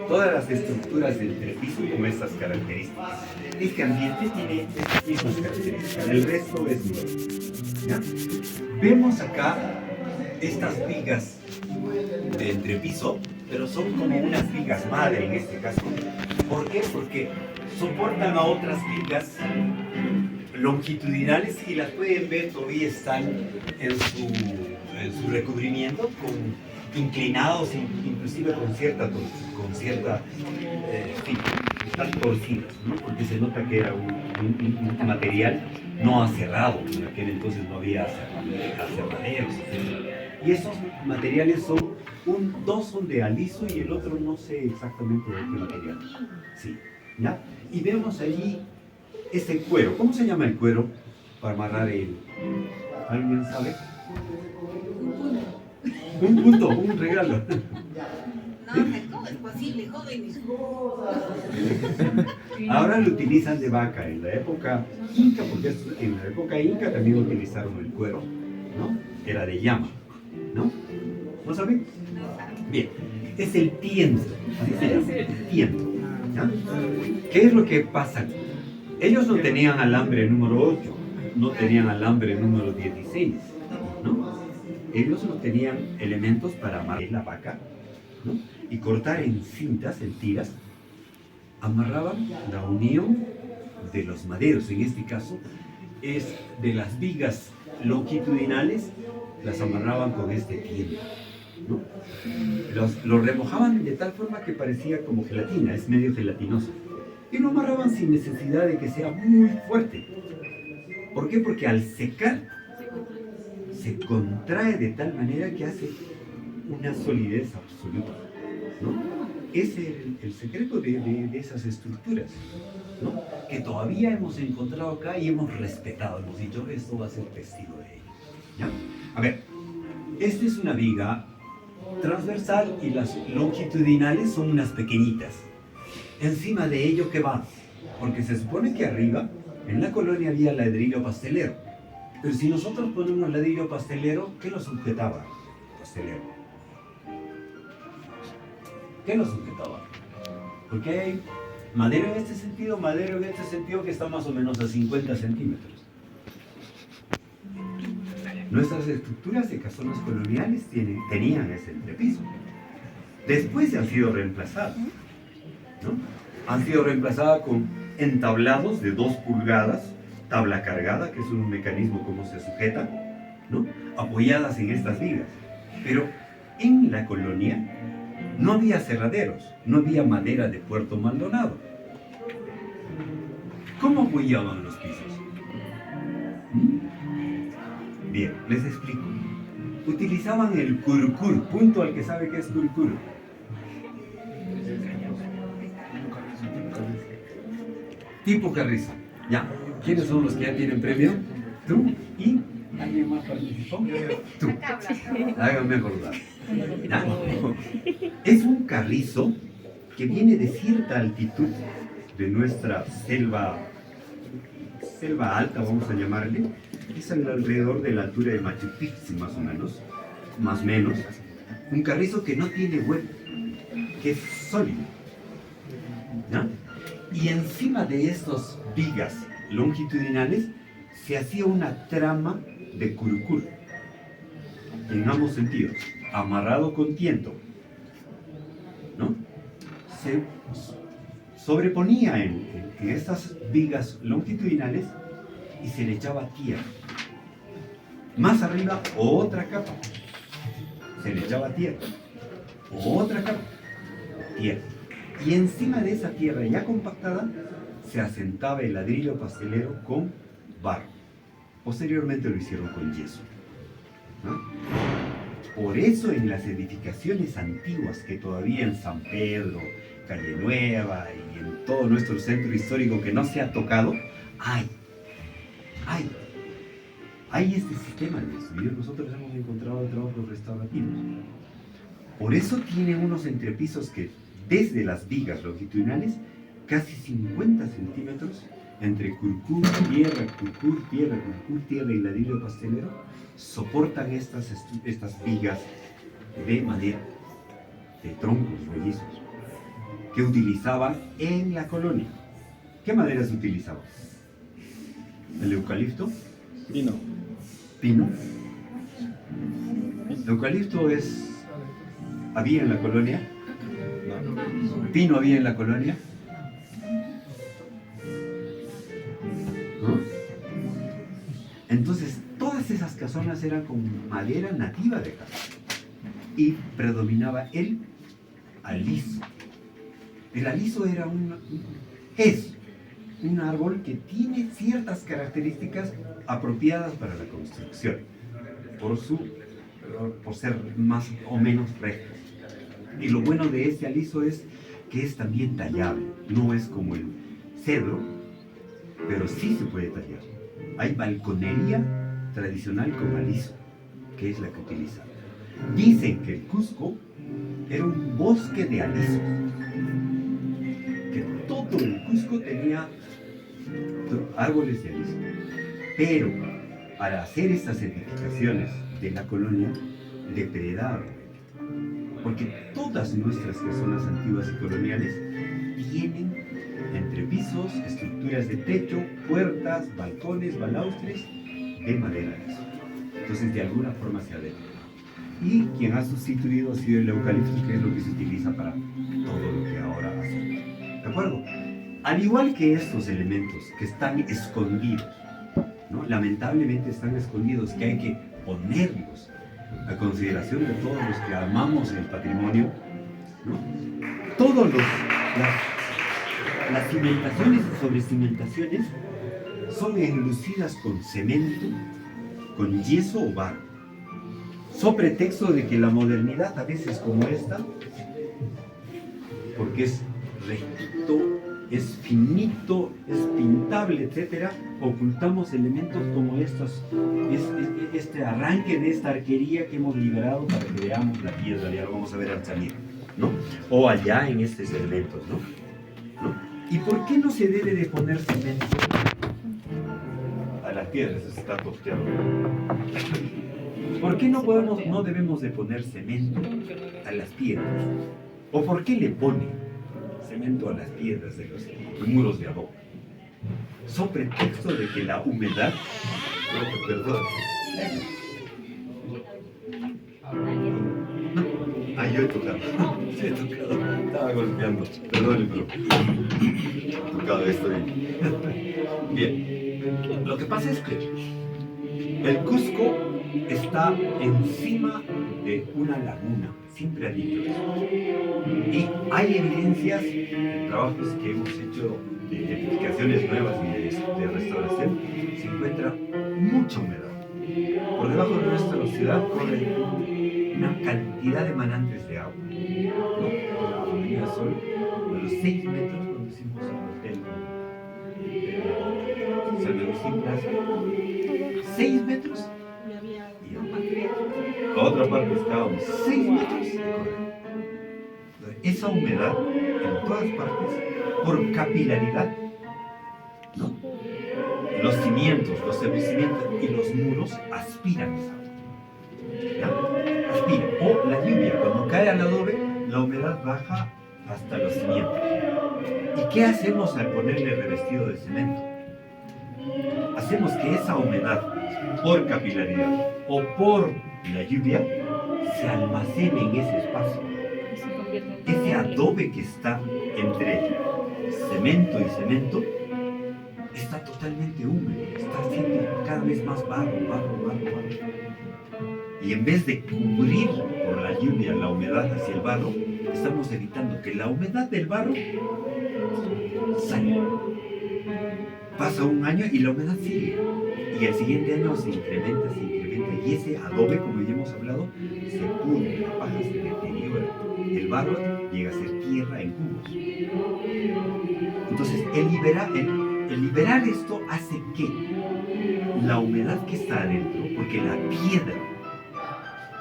todas las estructuras del entrepiso con estas características. Este ambiente tiene estas mismas características, el resto es nuevo. ¿Ya? Vemos acá estas vigas de entrepiso, pero son como unas vigas madre en este caso. ¿Por qué? Porque soportan a otras vigas longitudinales y las pueden ver, todavía están en su recubrimiento, inclinados, inclusive con cierta sí, están torcidos, ¿no? Porque se nota que era un material no aserrado, en aquel entonces no había aserraderos, etc. Y esos materiales son, dos son de aliso y el otro no sé exactamente de qué material. Sí, ¿ya? Y vemos allí ese cuero. ¿Cómo se llama el cuero para amarrar el? ¿Alguien sabe? Un punto, un regalo. No, ¿cómo es posible, jóvenes? Ahora lo utilizan de vaca. En la época inca, porque en la época inca también utilizaron el cuero, ¿no? Era de llama, ¿no? ¿No saben? Bien, es el tiento, así se llama, el tiento. ¿Ya? ¿Qué es lo que pasa? Ellos no tenían alambre número 8, no tenían alambre número 16, ¿no? Ellos no tenían elementos para amarrar la vaca, ¿no? Y cortar en cintas, en tiras, amarraban la unión de los maderos, en este caso es de las vigas longitudinales, las amarraban con este tiento, ¿no? Los remojaban de tal forma que parecía como gelatina, es medio gelatinoso, y lo amarraban sin necesidad de que sea muy fuerte. ¿Por qué? Porque al secar se contrae de tal manera que hace una solidez absoluta, ¿no? Ese es el secreto de esas estructuras, ¿no? Que todavía hemos encontrado acá y hemos respetado, hemos dicho, esto va a ser testigo de ello, ¿ya? A ver, esta es una viga transversal y las longitudinales son unas pequeñitas. Encima de ello, ¿qué va? Porque se supone que arriba, en la colonia había ladrillo pastelero. Pero si nosotros ponemos ladrillo pastelero, ¿qué lo sujetaba? Pastelero. ¿Qué lo sujetaba? Porque hay madero en este sentido, madero en este sentido, que está más o menos a 50 centímetros. Nuestras estructuras de casonas coloniales tenían ese entrepiso. Después han sido reemplazadas, ¿no? Han sido reemplazadas con entablados de 2 pulgadas, tabla cargada, que es un mecanismo como se sujeta, ¿no? Apoyadas en estas vigas. Pero en la colonia no había cerraderos, no había madera de Puerto Maldonado. ¿Cómo apoyaban los pisos? Bien, les explico. Utilizaban el curucur, punto al que sabe qué es curucur. Tipo carrizo. Ya. ¿Quiénes son los que ya tienen premio? Tú y ¿alguien más participó? Tú. Háganme acordar. ¿Ya? Es un carrizo que viene de cierta altitud de nuestra selva alta, vamos a llamarle. Es alrededor de la altura de Machu Picchu, más o menos. Un carrizo que no tiene hueco, que es sólido, ¿ya? Y encima de estas vigas longitudinales se hacía una trama de curucur, en ambos sentidos, amarrado con tiento, ¿no? Se sobreponía en estas vigas longitudinales y se le echaba tierra. Más arriba, otra capa. Se le echaba tierra. Otra capa. Tierra. Y encima de esa tierra ya compactada, se asentaba el ladrillo pastelero con barro. Posteriormente lo hicieron con yeso, ¿no? Por eso en las edificaciones antiguas que todavía en San Pedro, Calle Nueva y en todo nuestro centro histórico que no se ha tocado, hay este sistema de estudio. Nosotros hemos encontrado trabajos restaurativos. Por eso tiene unos entrepisos que desde las vigas longitudinales, casi 50 centímetros, entre curcur, tierra, y ladrillo pastelero, soportan estas vigas de madera, de troncos rollizos. que utilizaban en la colonia. ¿Qué madera se utilizaba? ¿El eucalipto? Pino. ¿Pino? ¿El eucalipto había en la colonia? No. ¿Pino había en la colonia? ¿No? Entonces, todas esas casonas eran con madera nativa de acá. Y predominaba el aliso. El aliso es un árbol que tiene ciertas características apropiadas para la construcción, por ser más o menos recto. Y lo bueno de este aliso es que es también tallable, no es como el cedro, pero sí se puede tallar. Hay balconería tradicional con aliso, que es la que utilizan. Dicen que el Cusco era un bosque de alisos, que todo el Cusco tenía árboles de aliso. Pero para hacer estas edificaciones de la colonia, depredaron, porque todas nuestras casonas antiguas y coloniales tienen entrepisos, estructuras de techo, puertas, balcones, balaustres de madera aliso. Entonces, de alguna forma se ha degradado. Y quien ha sustituido ha sido el eucalipto, que es lo que se utiliza para todo lo que ahora hacemos. ¿De acuerdo? Al igual que estos elementos que están escondidos, ¿no? Lamentablemente están escondidos, que hay que ponerlos a consideración de todos los que amamos el patrimonio, ¿no? Todos las cimentaciones y sobrecimentaciones son enlucidas con cemento, con yeso o barro, so pretexto de que la modernidad, a veces como esta, porque es rectito, es finito, es pintable, etcétera, ocultamos elementos como este arranque de esta arquería que hemos liberado para que veamos la piedra. Ya lo vamos a ver al salir, ¿no? O allá en estos elementos, ¿no? ¿Y por qué no se debe de poner cemento a las piedras? Eso está posteado. ¿Por qué no debemos de poner cemento a las piedras? ¿O por qué le ponen cemento a las piedras de los muros de adobe? So pretexto de que la humedad... Perdón. Yo he tocado. Sí, he tocado. Estaba golpeando. Perdón, pero... he tocado esto bien. Bien. Lo que pasa es que el Cusco está encima de una laguna. Siempre ha dicho eso. Y hay evidencias de trabajos que hemos hecho de edificaciones nuevas y de restauración. Se encuentra mucha humedad. Por debajo de nuestra ciudad corre una cantidad de manantes de agua. ¿No? La Avenida Sol, a los 6 metros cuando hicimos el hotel San Agustín Plaza. 6 metros. Y a otra parte estábamos 6 metros de correr. Esa humedad en todas partes, por capilaridad, ¿no? Los cimientos, los revestimientos y los muros aspiran esa agua. ¿Ya? Aspiran. O la lluvia, cuando cae al adobe, la humedad baja hasta los cimientos. ¿Y qué hacemos al ponerle revestido de cemento? Hacemos que esa humedad, por capilaridad o por la lluvia, se almacene en ese espacio. Ese adobe que está entre cemento y cemento está totalmente húmedo, está haciendo cada vez más barro. Y en vez de cubrir por la lluvia la humedad hacia el barro, estamos evitando que la humedad del barro salga. Pasa un año y la humedad sigue. Y el siguiente año se incrementa. Y ese adobe, como ya hemos hablado, se pudre, la paja se deteriora. El barro llega a ser tierra en cubos. Entonces, el liberar esto hace que la humedad que está adentro, porque la piedra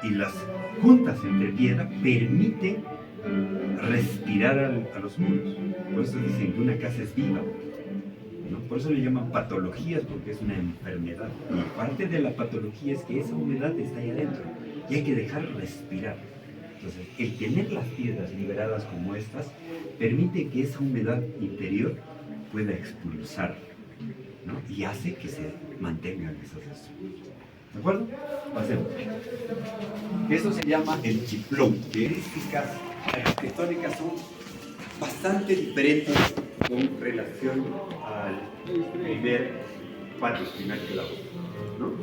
y las juntas entre piedra permiten respirar a los muros. Por eso dicen que una casa es viva, ¿no? Por eso le llaman patologías, porque es una enfermedad. Y parte de la patología es que esa humedad está ahí adentro y hay que dejar respirar. Entonces, el tener las piedras liberadas como estas permite que esa humedad interior pueda expulsar, ¿no? Y hace que se mantengan esas estructuras. ¿De acuerdo? Pasemos. Eso se llama el chiplón. Características arquitectónicas son bastante diferentes con relación al primer patio, primer clavo, ¿no?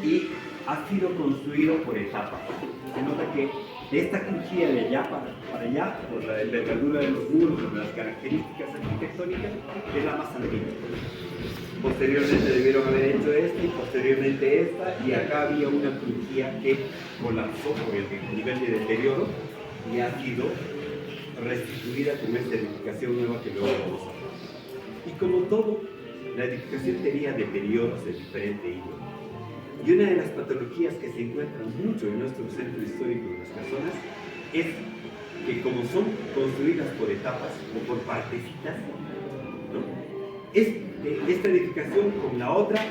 Y ha sido construido por etapas. Se nota que esta crujía de allá para allá, por la envergadura de los muros, por las características arquitectónicas, es la más antigua. Posteriormente debieron haber hecho esta y posteriormente esta, y acá había una crujía que colapsó por el nivel de deterioro y ha sido restituida con esta edificación nueva que luego vamos a ver. Y como todo, la edificación tenía deterioros de diferente índole. Y una de las patologías que se encuentran mucho en nuestro centro histórico de las Casonas es que como son construidas por etapas o por partecitas, ¿no? Esta edificación con la otra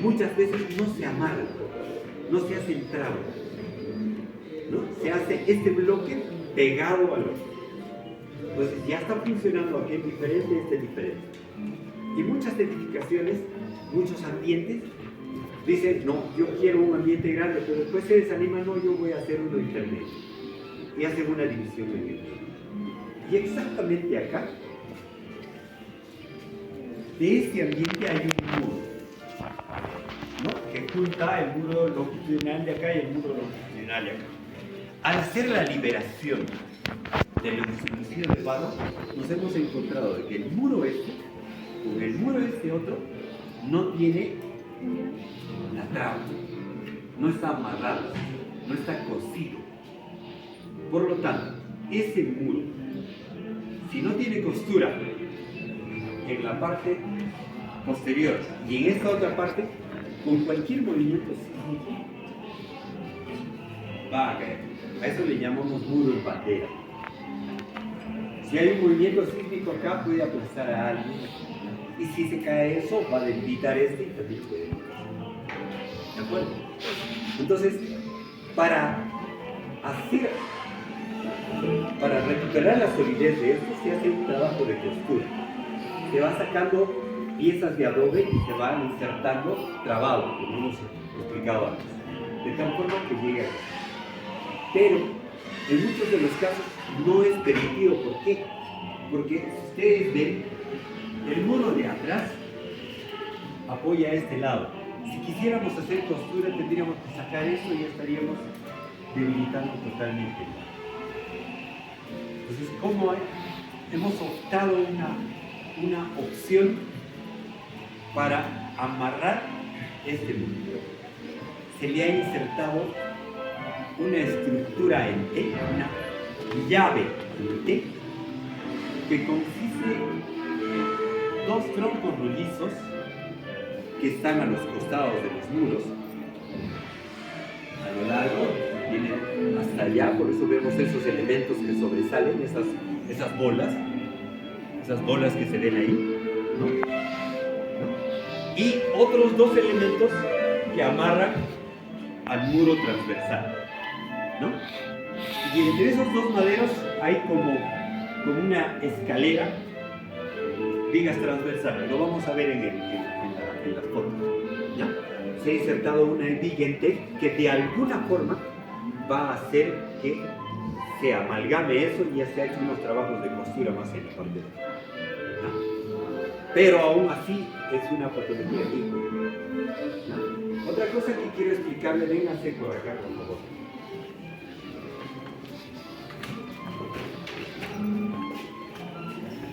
muchas veces no se amarra, no se hace trabo, ¿no? Se hace este bloque pegado al otro. Entonces ya está funcionando aquel diferente, este diferente. Y muchas edificaciones, muchos ambientes dicen, no, yo quiero un ambiente grande, pero después se desaniman, no, yo voy a hacer uno intermedio. Y hacen una división en el medio. Y exactamente acá, de este ambiente hay un muro, ¿no? Que junta el muro longitudinal de acá y el muro longitudinal de acá. Al hacer la liberación de lo disolucido de barro, nos hemos encontrado de que el muro este, con el muro este otro, no tiene la traba, no está amarrado, no está cosido. Por lo tanto, ese muro, si no tiene costura en la parte posterior y en esta otra parte, con cualquier movimiento sísmico va a caer. A eso le llamamos muro en bandera. Si hay un movimiento sísmico acá, puede aplastar a alguien. Y si se cae eso, va a debilitar este y también puede caer. ¿De acuerdo? Entonces, para recuperar la solidez de esto, se hace un trabajo de costura. Se va sacando piezas de adobe y se van insertando trabados, como hemos explicado antes, de tal forma que llegue a eso. Pero en muchos de los casos no es permitido. ¿Por qué? Porque si ustedes ven, el muro de atrás apoya a este lado. Si quisiéramos hacer costura, tendríamos que sacar esto y estaríamos debilitando totalmente. Entonces, ¿cómo hemos optado una opción para amarrar este muro? Se le ha insertado una estructura en T, una llave en T, que consiste en dos troncos rollizos que están a los costados de los muros. A lo largo, vienen hasta allá, por eso vemos esos elementos que sobresalen, esas bolas que se ven ahí, ¿no? Y otros dos elementos que amarran al muro transversal, ¿no? Y entre esos dos maderos hay como una escalera, vigas transversales. Lo vamos a ver en las fotos, ¿ya? Se ha insertado una viga en T que de alguna forma va a hacer que se amalgame eso y ya se ha hecho unos trabajos de costura más en la parte de atrás, ¿no? Pero aún así es una patología agrícola, ¿no? Otra cosa que quiero explicarle, vénganse por acá, por favor.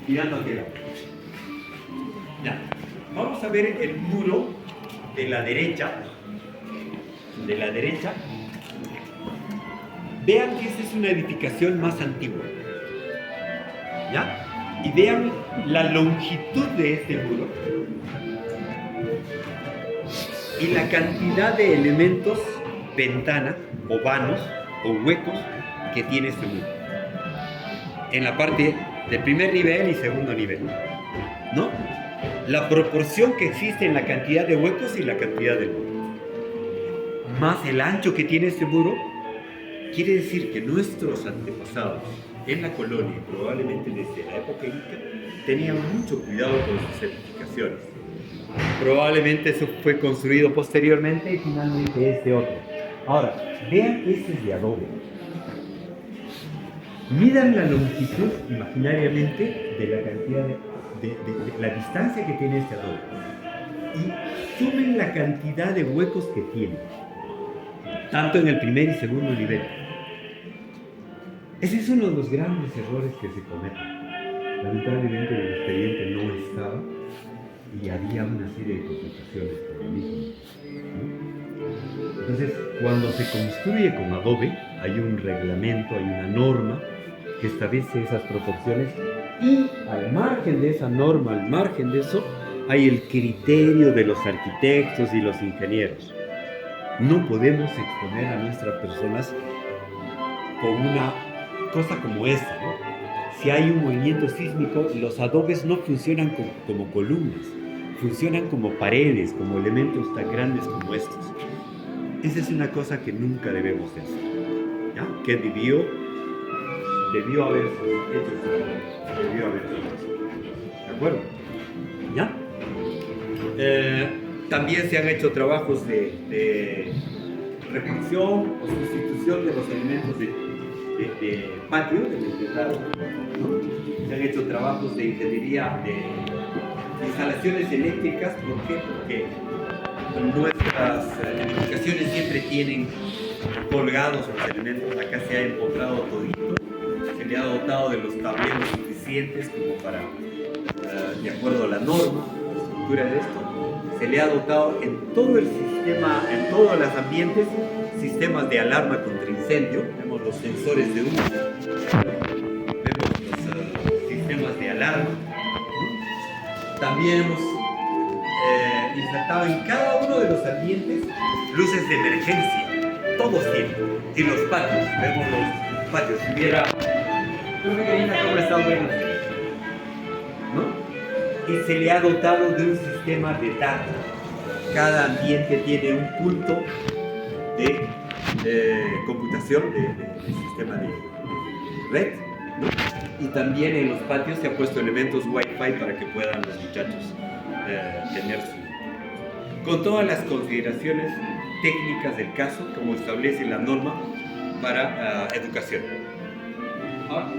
Mirando aquel lado. Ya. Vamos a ver el muro de la derecha. Vean que esta es una edificación más antigua, ¿ya? Y vean la longitud de este muro y la cantidad de elementos, ventana o vanos o huecos que tiene este muro en la parte de primer nivel y segundo nivel, ¿no? La proporción que existe en la cantidad de huecos y la cantidad de muro. más el ancho que tiene este muro, quiere decir que nuestros antepasados en la colonia, probablemente desde la época inca, tenían mucho cuidado con sus edificaciones. Probablemente eso fue construido posteriormente y finalmente este otro. Ahora, vean que este es de adobe. Midan la longitud imaginariamente de la cantidad de la distancia que tiene este adobe y sumen la cantidad de huecos que tiene, tanto en el primer y segundo nivel. Ese es uno de los grandes errores que se cometen. Lamentablemente el expediente no estaba y había una serie de complicaciones por lo mismo, ¿no? Entonces, cuando se construye con adobe, hay un reglamento, hay una norma que establece esas proporciones y al margen de esa norma, al margen de eso, hay el criterio de los arquitectos y los ingenieros. No podemos exponer a nuestras personas con una cosa como esta, ¿no? Si hay un movimiento sísmico, los adobes no funcionan como columnas, funcionan como paredes, como elementos tan grandes como estos. Esa es una cosa que nunca debemos hacer, ¿ya? Que debió haberse hecho, debió haberse hecho. ¿De acuerdo? ¿Ya? También se han hecho trabajos de reparación o sustitución de los elementos de patio, del empedrado, ¿no? Se han hecho trabajos de ingeniería de instalaciones eléctricas. ¿Por qué? Porque nuestras edificaciones siempre tienen colgados los elementos. Acá se ha empotrado todito, se le ha dotado de los tableros suficientes como para, de acuerdo a la norma, la estructura de esto, se le ha dotado en todo el sistema, en todos los ambientes, sistemas de alarma contra incendio. Vemos los sensores de humo, vemos los sistemas de alarma. También hemos insertado en cada uno de los ambientes luces de emergencia, todos tienen. En los patios, vemos los patios. Si hubiera, ¿cómo está bueno? ¿No? Y se le ha dotado de un sistema de data. Cada ambiente tiene un punto de computación, de sistema de red, ¿no? Y también en los patios se ha puesto elementos Wi-Fi para que puedan los muchachos tener con todas las consideraciones técnicas del caso, como establece la norma para educación. Ahora,